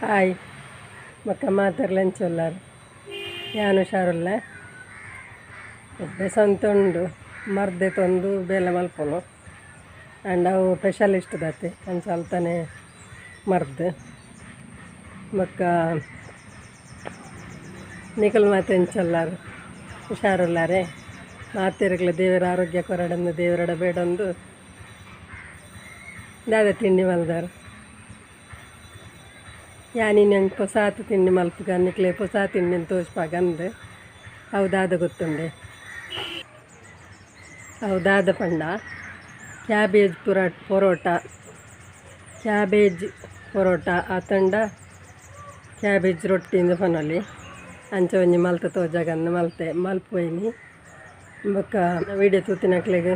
Hi ಮಕ್ಕ ಮಾತಾಡ್ಲಂಚೊಲ್ಲಾರು ಯಾನು ಹುಷಾರುಲ್ಲ ಬೆಸಂತ ಉಂಡು ಮರ್ದೆ ತಂದು ಬೇಲೆ ಮಲ್ಪನು ಆ್ಯಂಡ್ ಅವು ಸ್ಪೆಷಲಿಸ್ಟ್ ದಾತೆ ಅಂಚಲ್ತಾನೆ ಮರ್ದು ಮಕ್ಕ ನಿಖಲ್ ಮಾತೆಂಚಲ್ಲಾರು ಹುಷಾರುಲ್ಲಾರೆ ಮಾತೆರಗ್ಲ ದೇವರ ಆರೋಗ್ಯ ಕೊರಡಂದು ದೇವರಡ ಬೇಡೊಂದು ದಾದ ತಿಂಡಿ ಮಲ್ದಾರು ಯಾನಿನಂಗೆ ಪೊಸಾತ್ ತಿಂಡಿ ಮಲ್ಪಗ ನಿಕ್ಲೆ ಪೊಸಾ ತಿಂಡಿನ ತೋಚ್ಪಾಗಂದು ಅವು ದಾದ ಗೊತ್ತುಂಡೆ ಅವು ದಾದ ಪಂಡ ಕ್ಯಾಬೇಜ್ ಪೊರೋಟ ಆತಂಡ ಕ್ಯಾಬೇಜ್ ರೊಟ್ಟಿಂದ ಪನೊಲಿ ಅಂಚ ಒಂಜಿ ಮಲ್ತ ತೋಜಾಗಂದು ಮಲ್ಪೊಯ್ನಿ ಬೊಕ್ಕ ವೀಡಿಯೋ ತೂತಿನಕ್ಲೆಗ್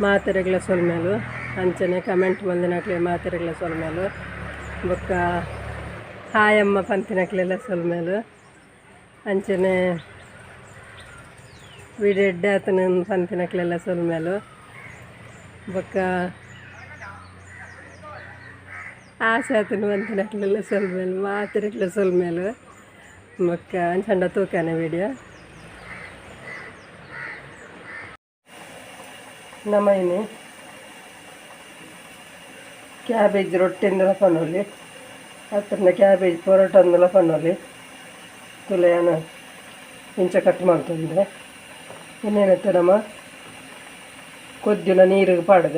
ಮಾತೆರೆಗ್ಲ ಸೊಲ್ಮೇಲು ಅಂಚನೆ ಕಮೆಂಟ್ ಮಲ್ದಿನಕ್ಲೆ ಮಾತೆರೆಗ್ಲ ಸೊಲ್ಮೇಲು ಬೊಕ್ಕ ಹಾಯಮ್ಮ ಪಂತಿನಕ್ಲೆಲ್ಲ ಸೊಲ್ಮೇಲು ಅಂಚನೆ ವೀಡಿಯೋ ಎಡ್ಡೆ ಆತನ ಪಂತಿನಕ್ಲೆಲ್ಲ ಸೊಲ್ಮೇಲು ಬೊಕ್ಕ ಆಸೆ ಆತನ ಪಂತಿನಕ್ಲೆಲ್ಲ ಸೊಲ್ಮೇಲು ಮಾತೆರೆಗ್ಲ ಸೊಲ್ಮೇಲು ಬೊಕ್ಕ ಅಂಚಂಡ ತೂಕನೆ ವೀಡಿಯೋ ನಮೈನಿ ಕ್ಯಾಬೇಜ್ ರೊಟ್ಟಿಂದಲ ಪನೊಲಿ ಅತ್ತಂಡ ಕ್ಯಾಬೇಜ್ ಪೊರೋಟ ಅಂದಲ ಪನೊಲಿ ತುಲೆಯನ ಇಂಚ ಕಟ್ ಮಾಡ್ತಂದೆ ಇನ್ನೇನತ್ತೆ ನಮ್ಮ ಕೊದ್ದಿನ ನೀರಿಗೆ ಪಾಡ್ಗ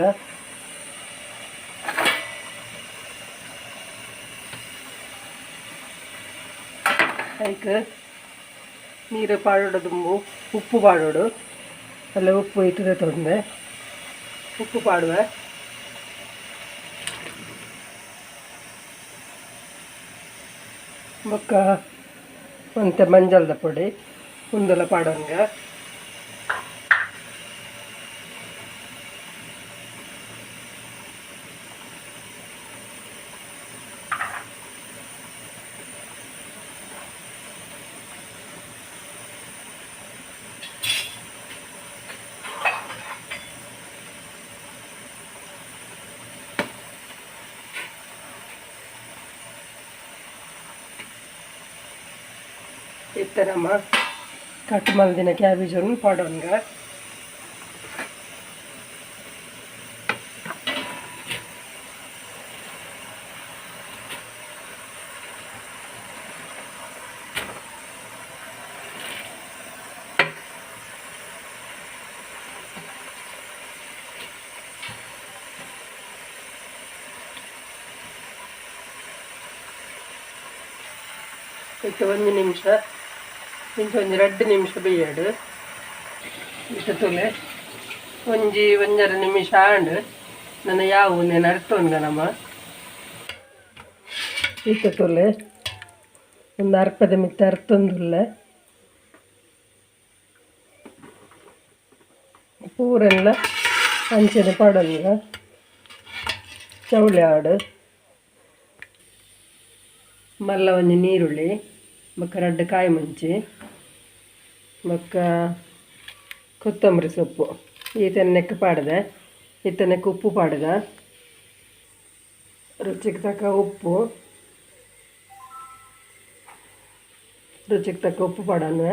ಐಕ್ ನೀರು ಪಾಡೋಡು ದುಂಬು ಉಪ್ಪು ಪಾಡೋಡು ಅಲ್ಲ ಉಪ್ಪು ಇಟ್ಟದೆ ತೊಂದೆ ಉಪ್ಪು ಪಾಡುವೆ ಬೊಕ್ಕ ಮತ್ತು ಮಂಜಲ್ದ ಪೊಡಿ ಉಂದಲ ಪಾಡೋಂಗ ಇತ್ತರಮ್ಮ ಕಟ್ ಮಲ್ದಿನ ಕ್ಯಾಬೇಜನ್ನು ಪಾಡೋಂಗ ಇಟ್ಟು 1 ನಿಮಿಷ ಇಂಚೊಂಜಿ 2 ನಿಮಿಷ ಬೇಯಡು ಇಟ್ಟು ತುಲೆ ಒಂಜರ ನಿಮಿಷ ಆಂಡ್ ನನ್ನ ಯಾವು నేను ಅರ್ತೊಂದ ನಮ್ಮ ಇಟ್ಟು ತುಲೆ ಒಂದು ಅರ್ಪದ ಮಿತ್ತ ಅರ್ತೊಂದುಲ್ಲ ಪೂರೆಲ್ಲ ಅಂಚನೆ ಪಾಡೋಂಗ ಚೌಳಿ ಆಡು ಮಲ್ಲ ಒಂಜಿ ನೀರುಳ್ಳಿ ಬೊಕ್ಕ 2 ಕಾಯಿ ಮುಂಚಿ ಬೊಕ್ಕ ಕೊತ್ತಂಬರಿ ಸೊಪ್ಪು ಈತನೆಕ್ಕೆ ಪಾಡ್ದೆ ಈತನೆಕ್ಕೆ ಉಪ್ಪು ಪಾಡ್ದ ರುಚಿಗೆ ತಕ್ಕ ಉಪ್ಪು ಪಾಡೋಣ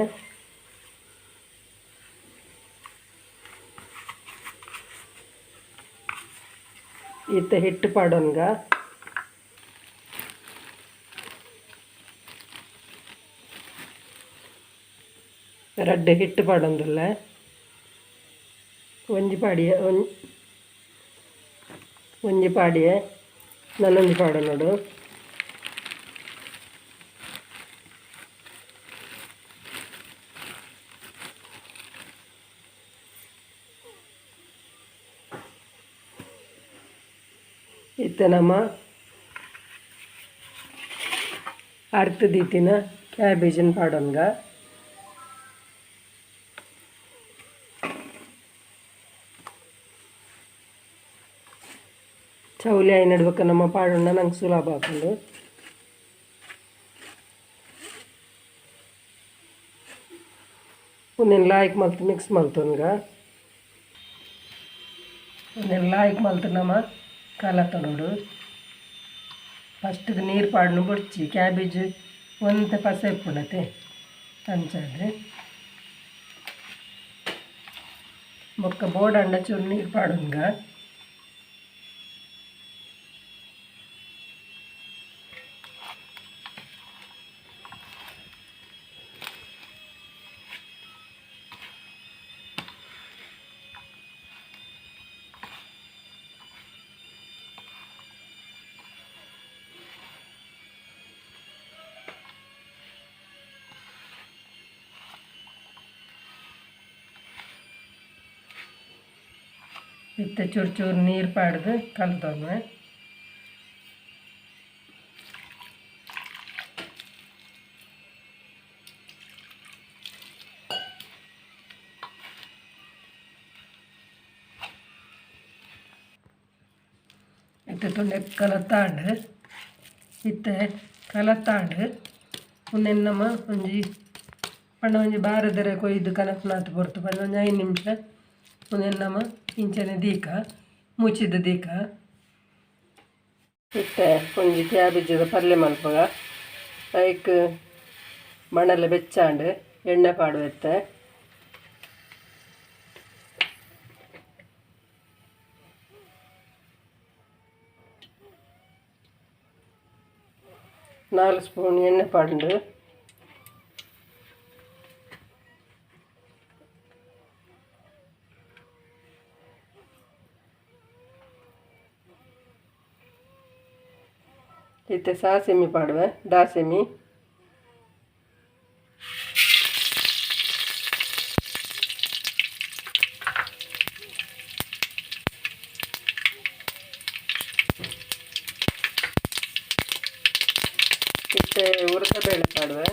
ಈತ ಹಿಟ್ಟು ಪಾಡೋನ್ಗ ರಡ್ಡೆ ಹಿಟ್ಟು ಪಾಡೊಂದುಲ್ಲ ಒಂಜಿ ಪಾಡಿಯೆ ನನ್ನೊಂದು ಪಾಡ ನೋಡು ಇತ್ತ ನಮ್ಮ ಅರ್ಥ ದೀತಿನ ಕ್ಯಾಬೇಜನ್ ಪಾಡೋನ್ಗ ಚೌಲಿ ಆಯಿ ನಡ್ಬೇಕು ನಮ್ಮ ಪಾಡೋಣ ನಂಗೆ ಸುಲಭ ಹಾಕೊಂಡು ಒಂದೆಲ್ಲ ಆಯ್ಕೆ ಮಲ್ತು ಮಿಕ್ಸ್ ಮಲ್ತನ್ಗ ಒಂದೆಲ್ಲ ಆಯ್ಕೆ ಮಲ್ತು ನಮ್ಮ ಕಾಲ ತನೋಡು ಫಸ್ಟ್ ನೀರು ಪಾಡ್ನು ಬುಡ್ಚಿ ಕ್ಯಾಬೇಜ್ ಒಂತೆ ಪಸ ಇಪ್ಪುಣತೆ ಅಂಚಾದ್ರೆ ಬೊಕ್ಕ ಬೋಡಂಡ ಚೂರು ನೀರು ಪಾಡುಂಗ ಇತ್ತೆ ಚೂರು ಚೂರು ನೀರು ಪಾಡ್ದು ಕಲ್ತೊಂದು ಇತ್ತೆ ತುಂಡೆ ಕಲತ್ತಾಂಡು ಇತ್ತೆ ಕಲತ್ತಾಂಡು ಉನ್ನೆನ್ನಮ ಒಂಜಿ ಪಂಡ ಒಂಜಿ ಬಾರದರೆ ಕೊಯ್ದು ಕನಕನಾಥ ಬರ್ತು ಪಂಡ ಒಂಜಿ 5 ನಿಮಿಷ ಉನ್ನೆನ್ನಮ ಇಂಚನೆ ದೀಕ ಮುಚ್ಚಿದ ದೀಕ ಇತ್ತೆ ಒಂಜಿ ಕ್ಯಾಬೇಜದ ಪಲ್ಯ ಮಲ್ಪಗ ಐಕ್ ಮಣಲೆ ಬೆಚ್ಚಾಂಡು ಎಣ್ಣೆ ಪಾಡುವೆತ್ತೆ ನಾಲ್ಕು ಸ್ಪೂನ್ ಎಣ್ಣೆ ಪಾಡು ಇತ್ತೆ ಸಾಸಿಮಿ ಪಾಡುವೆ ದಾಸಿಮಿ ಇತ್ತೆ ಉರಸಬೇಳೆ ಪಾಡುವೆ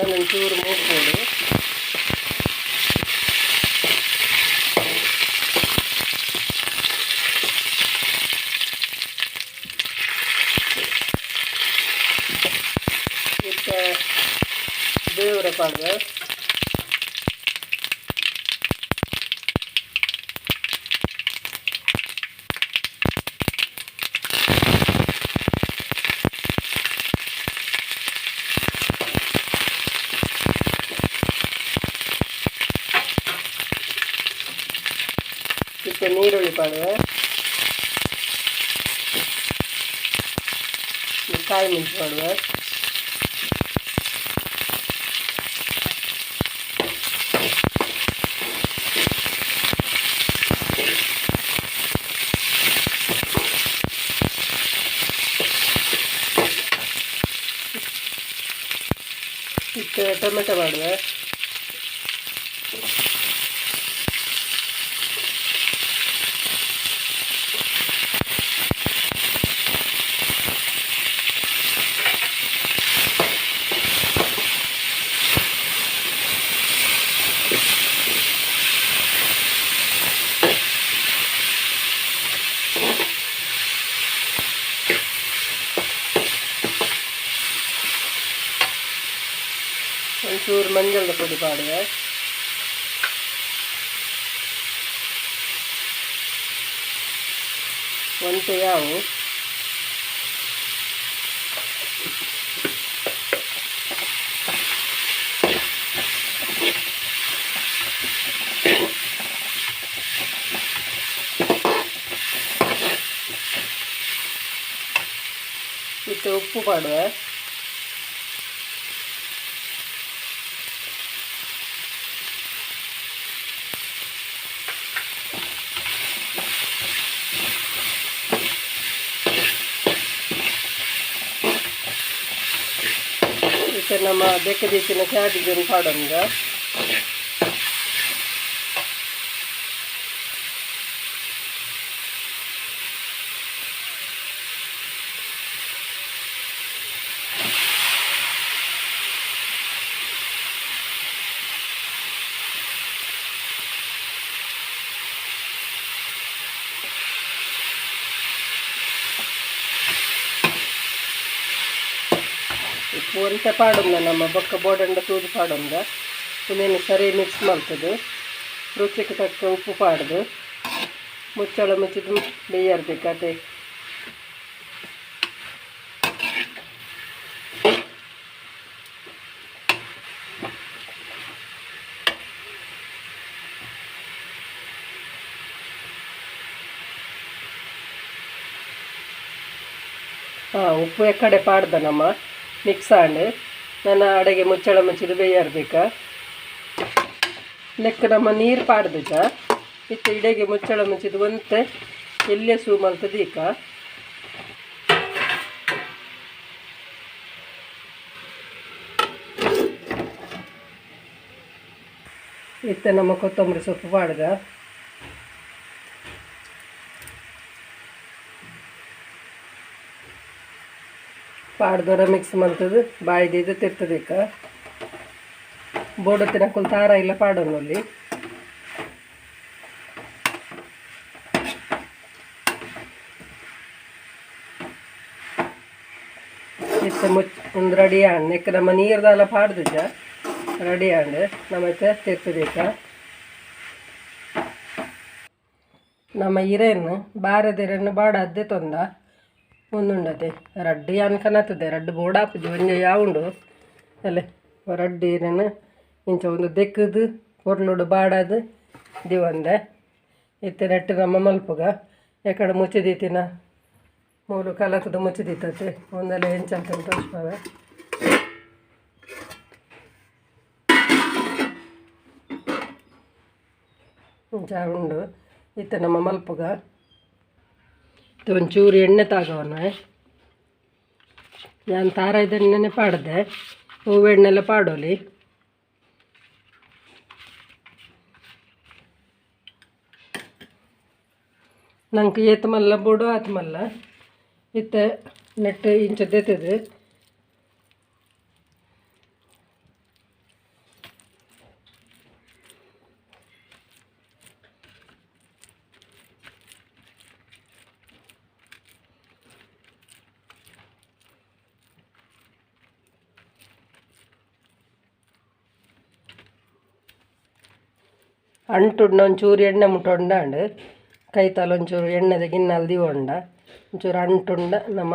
ಒಂಚೂರು ಮೂಗ್ಬೋದು ಇತ್ತೆ ದೇವರ ಪಾಡುವೆ ಇತ್ತೆ ನೀರುಳ್ಳಿ ಪಾಡುವೆ ಕಾಯಿ ಮೆಣಸು ಪಾಡುವೆ ಇತ್ತೆ ಟೊಮೆಟೊ ಪಾಡುವೆ ಒಂಚೂರು ಮಂಜಳದ ಪುಡಿ ಪಾಡುವೆ ಒಂಟೆ ಯಾವು ಇತ್ತೆ ಉಪ್ಪು ಪಾಡುವೆ ಇತ್ತೆ ನಮ್ಮ ಬೆಕ್ಕದೀಚಿನ ಕ್ಯಾಬೇಜನ್ನು ಪಾಡೋಂಗ ಉಪ್ಪು ಅಂತ ಪಾಡೋಂಗ ನಮ್ಮ ಬೊಕ್ಕ ಬೋಡಂಡ ತೂದು ಪಾಡೋಂಗ ಇನ್ನೇನು ಸರಿ ಮಿಕ್ಸ್ ಮಾಡ್ತದೆ. ರುಚಿಗೆ ತಕ್ಕ ಉಪ್ಪು ಪಾಡ್ದು ಮುಚ್ಚಳ ಮುಚ್ಚಿದ್ದು ಬೇಯರ್ಬೇಕು ಅದೇ. ಉಪ್ಪು ಎಕ್ಕಡೆ ಪಾಡ್ದ ನಮ್ಮ ಮಿಕ್ಸ್ ಆಂಡು ನನ್ನ ಅಡೆಗೆ ಮುಚ್ಚಳ ಮುಚ್ಚಿದು ಬೇಯರ್ಬೇಕು. ಲೆಕ್ಕ ನಮ್ಮ ನೀರು ಪಾಡ್ದಜ ಇತ್ತು ಇಡೆಗೆ ಮುಚ್ಚಳ ಮುಚ್ಚಿದು ಒಂತೆ ಎಲ್ಲೇ ಸೂ ಮಲ್ತದ ಈಗ ಇತ್ತು ನಮ್ಮ ಕೊತ್ತಂಬರಿ ಸೊಪ್ಪು ಪಾಡ್ದ ಪಾಡ್ದರ ಮಿಕ್ಸ್ ಮಾಡ್ತದೆ ಬಾಯ್ದು ತಿರ್ತದೆ ಈಗ ಬೋಡ ತಿನ್ನಕ್ಕೊಂದು ತಾರ ಇಲ್ಲ ಪಾಡೋನಲ್ಲಿ ಇತ್ತು ಒಂದು ರೆಡಿ ಆಂಡ್ ನೆಕ್ಕ ನಮ್ಮ ನೀರ್ದೆಲ್ಲ ಪಾಡ್ದಜ ರೆಡಿ ಆಂಡ್ ನಮ್ಮತ್ತೆ ತಿರ್ತದೀಕ ನಮ್ಮ ಹಿರೇನು ಬಾರದಿರನ್ನು ಬಾಡದ್ದೆ ತೊಂದ ಒಂದುಂಡದೆ ರಡ್ಡಿ ಅನ್ಕನತ್ತದೆ ರಡ್ಡು ಬೋಡಾಪುಜಿ ಒಂಜ ಯಾವುಂಡು ಅಲ್ಲೇ ರಡ್ಡಿ ಹಿರೇನು ಇಂಚ ಒಂದು ದೆಕ್ಕದು ಪೊರ್ಲುಡು ಬಾಡದು ದಿವಂದೆ ಇತ್ತೆ ನೆಟ್ಟು ನಮ್ಮ ಮಲ್ಪುಗ ಎಕಡೆ ಮುಚ್ಚಿದೀತಿನ ಮೂರು ಕಲಕದ ಮುಚ್ಚಿದೀತತೆ ಒಂದೆಲ್ಲ ಹೆಂಚಂತ ತೋರಿಸ್ಬಾವೆ ಇಂಚ ಉಂಡು ಇತ್ತೆ ನಮ್ಮ ಮಲ್ಪುಗ ಒಂಚೂರು ಎಣ್ಣೆ ತಾಗವನ ನಾನು ತಾರ ಇದನ್ನೇ ಪಾಡ್ದೆ ಹೂವು ಎಣ್ಣೆಲ್ಲ ಪಾಡೋಲಿ ನಂಗೆ ಏತ್ ಮಲ್ಲ ಬೋಡು ಆತ್ ಮಲ್ಲ ಇತ್ತೆ ನೆಟ್ಟು ಇಂಚ ದೆತ್ತದು ಅಂಟುಂಡು ಒಂಚೂರು ಎಣ್ಣೆ ಮುಟ್ಟೊಂಡಾಂಡು ಕೈ ತಲ ಒಂಚೂರು ಎಣ್ಣೆದ ಗಿನ್ನಲ್ದಿ ಹೊಂಡ ಒಂಚೂರು ಅಂಟುಂಡ ನಮ್ಮ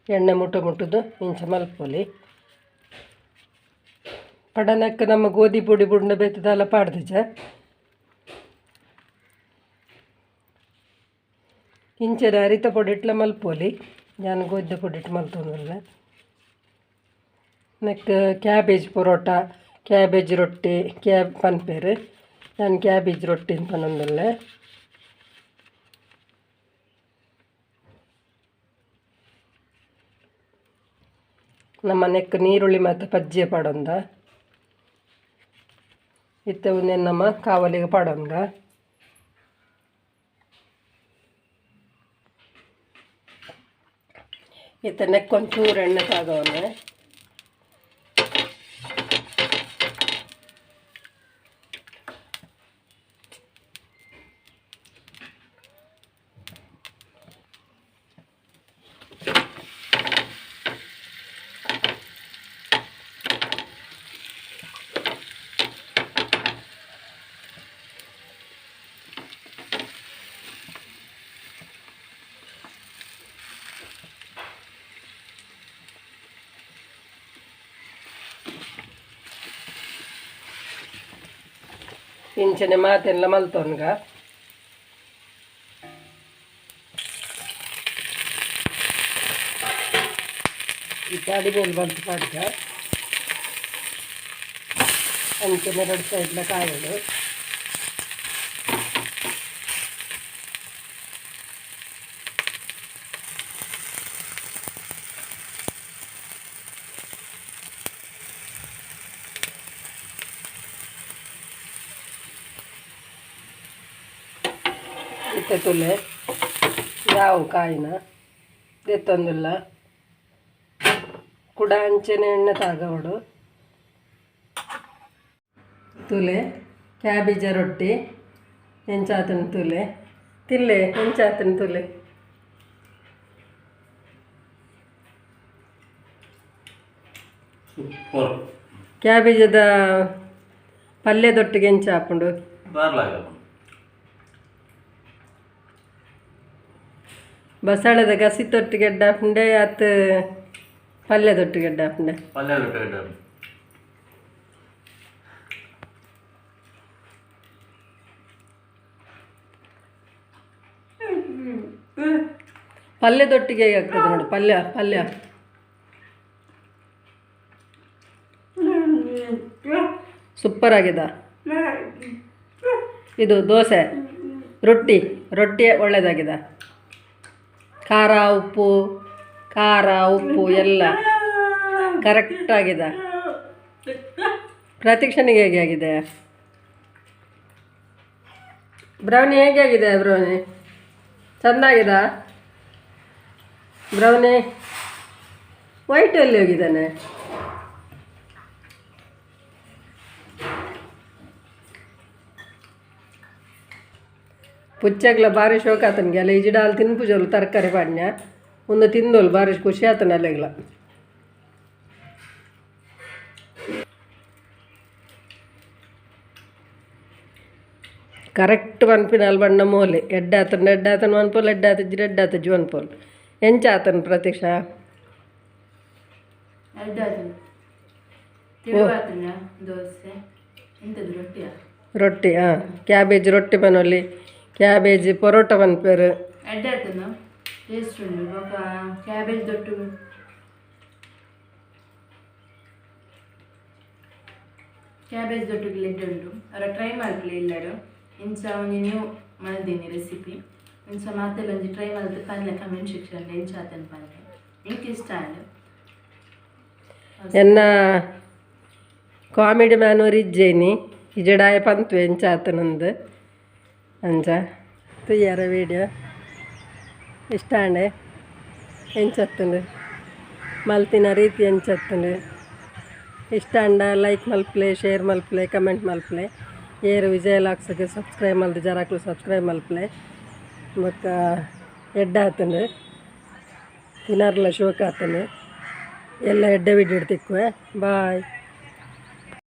ಎಣ್ಣೆ ಮುಟ್ಟುದು ಇಂಚ ಮಲ್ಪೊಲಿ ಪಡನಕ್ಕೆ ನಮ್ಮ ಗೋಧಿ ಪುಡಿ ಬುಂಡ ಬೆತ್ತದೆಲ್ಲ ಪಾಡ್ದಿಜ ಇಂಚದ ಅರಿತ ಪೊಡಿ ಇಟ್ಲ ಮಲ್ಪೊಲಿ ನಾನು ಗೋಧಿ ಪುಡಿ ಇಟ್ಟು ಮಲ್ತೊಂದಲ್ಲ ನೆಕ್ ಕ್ಯಾಬೇಜ್ ಪೊರೋಟ ಕ್ಯಾಬೇಜ್ ರೊಟ್ಟಿ ಪನ್ಪೇರು ನಾನು ಕ್ಯಾಬೇಜ್ ರೊಟ್ಟಿ ಪನ್ನೊಂದಲ್ಲ ನಮ್ಮ ನೆಕ್ ನೀರುಳ್ಳಿ ಮತ್ತು ಪಜ್ಜಿಯ ಪಾಡೊಂದ ಇತ್ತೆ ಒಂದೇನು ನಮ್ಮ ಕಾವಲಿಗೆ ಪಾಡೊಂದ ಇತ್ತೆ ನೆಕ್ಕೊಂಚೂರು ಎಣ್ಣೆ ತಾಗವನೆ ಇಂಚನೆ ಮಾತೆಲ್ಲ ಮಲ್ತೊನ್ಗ ಈ ಪಾಡಿ ಬೋಲ್ ಬಂತು ಪಾಡ್ಗ ಅಂಚನೆ ಎರಡು ಸೈಡ್ಲ ಕಾಯಲು ಇತ್ತೆ ತುಲೆ ಯಾವ ಕಾಯಿನ ದೆತ್ತೊಂದಿಲ್ಲ ಕುಡ ಅಂಚೆನೆ ಎಣ್ಣೆ ತಾಗವಡು ತುಲೆ ಕ್ಯಾಬೇಜ ರೊಟ್ಟಿ ಹೆಂಚಾತನ ತುಲೆ ತಿಲ್ಲೆ ಹೆಂಚಾತನ ತುಲೆ ಸೂಪರ್. ಕ್ಯಾಬೇಜದ ಪಲ್ಯದೊಟ್ಟಿಗೆ ಎಂಚ ಹಾಕೊಂಡು ಬಾರ್ಲಾಗ ಬಸಳೆದ ಗಸಿ ತೊಟ್ಟಿಗೆ ಎಡ್ಡ ಹಾಕೊಂಡೆ ಅತ್ತು ಪಲ್ಯದೊಟ್ಟಿಗೆ ಎಡ್ಡ ಹಾಕೊಂಡೆ ಪಲ್ಯ ಬಿಟ್ಟು ಪಲ್ಯದೊಟ್ಟಿಗೆ ಹೇಗೆ ಆಗ್ತದೆ ನೋಡಿ ಪಲ್ಯ ಪಲ್ಯ ಸೂಪರ್ ಆಗಿದೆ. ಇದು ದೋಸೆ ರೊಟ್ಟಿ ರೊಟ್ಟಿ ಒಳ್ಳೆಯದಾಗಿದೆ. ಖಾರ ಉಪ್ಪು ಎಲ್ಲ ಕರೆಕ್ಟಾಗಿದೆ. ಪ್ರತೀಕ್ಷನಿಗೆ ಹೇಗೆ ಆಗಿದೆ ಬ್ರೌನಿ? ಹೇಗೆ ಆಗಿದೆ ಬ್ರೌನಿ? ಚೆಂದಾಗಿದಾ ಬ್ರೌನಿ? ವೈಟ್ ಎಲ್ಲಿ ಹೋಗಿದ್ದಾನೆ? ಪುಚ್ಚಗ್ಲ ಭಾರಿ ಶೋಕ ಆತನಿಗೆ ಅಲ್ಲ ಇಜಿಡಾಲ್ ತಿನ್ಪುಜೋಲು ತರಕಾರಿ ಪಾಡ್ನ್ಯ ಒಂದು ತಿಂದೋಲು ಭಾರಿ ಖುಷಿ ಆತನ ಅಲ್ಲೆಗ್ಲ. ಕರೆಕ್ಟ್ ಪನ್ಪಿನ ಬಣ್ಣ ಮೋಲೆ ಎಡ್ಡಾತನ ಅನ್ಪೋಲ್ ಎಡ್ಡಾತಜ್ಜಿ ಅನ್ಪೋಲ್ ಎಂಚ ಆತನ ಪ್ರತೀಕ್ಷ ರೊಟ್ಟಿ. ಹಾಂ ಕ್ಯಾಬೇಜ್ ರೊಟ್ಟಿ ಬನ್ನೊಲ್ಲಿ ಕ್ಯಾಬೇಜ್ ಪರೋಟ ಪನ್ಪೇರು ಕ್ಯಾಬೇಜ್ ದೊಟ್ಟು ಲೆಡ್ ಉಂಟು ಅವರ ಟ್ರೈ ಮಾಡ್ಲಿ ಎಲ್ಲರೂ ಇಂಚ ಒಂದು ನ್ಯೂ ಮಾಡಿದ್ದೀನಿ ರೆಸಿಪಿ ಇಂಚ ಮಾತೆಲ್ಲ ಒಂದು ಟ್ರೈ ಮಾಡಿದ್ರೆ ಪನ್ಲೆ ಕಮೆಂಟ್ ಸೆಕ್ಷನ್ ಎಂಚ ಆತನ ಪನ್ಲೆ ನಿಂಗೆ ಇಷ್ಟ ಆಯ್ತು ಎನ್ನ ಕಾಮಿಡಿ ಮ್ಯಾನೂರು ಇಜ್ಜೇನಿ ಇಜಡಾಯ ಪಂತು ಎಂಚ ಆತನಂದು ಅಂಚ ತುಯ್ಯಾರ ವೀಡಿಯೋ ಇಷ್ಟ ಆಂಡೆ ಎಂಚತ್ತಂಡು ಮಲ್ತಿನ ರೀತಿ ಎಂಚತ್ತಂಡು ಇಷ್ಟ ಅಂಡ ಲೈಕ್ ಮಲ್ಪ್ಲೆ ಶೇರ್ ಮಲ್ಪ್ಲೆ ಕಮೆಂಟ್ ಮಲ್ಪ್ಲೆ ಏರು ವಿಜಯ ಲಾಕ್ಸ್ಗೆ ಸಬ್ಸ್ಕ್ರೈಬ್ ಮಲ್ದು ಜರಾಕ್ಲು ಸಬ್ಸ್ಕ್ರೈಬ್ ಮಲ್ಪ್ಲೆ ಮತ್ತು ಎಡ್ಡ ಆತಂಡು ತಿನ್ನರ್ಲ ಶೋಕ ಆತನು ಎಲ್ಲ ಎಡ್ಡೆ ವಿಡಿಯೋ ತಿಕ್ಕುವೆ ಬಾಯ್.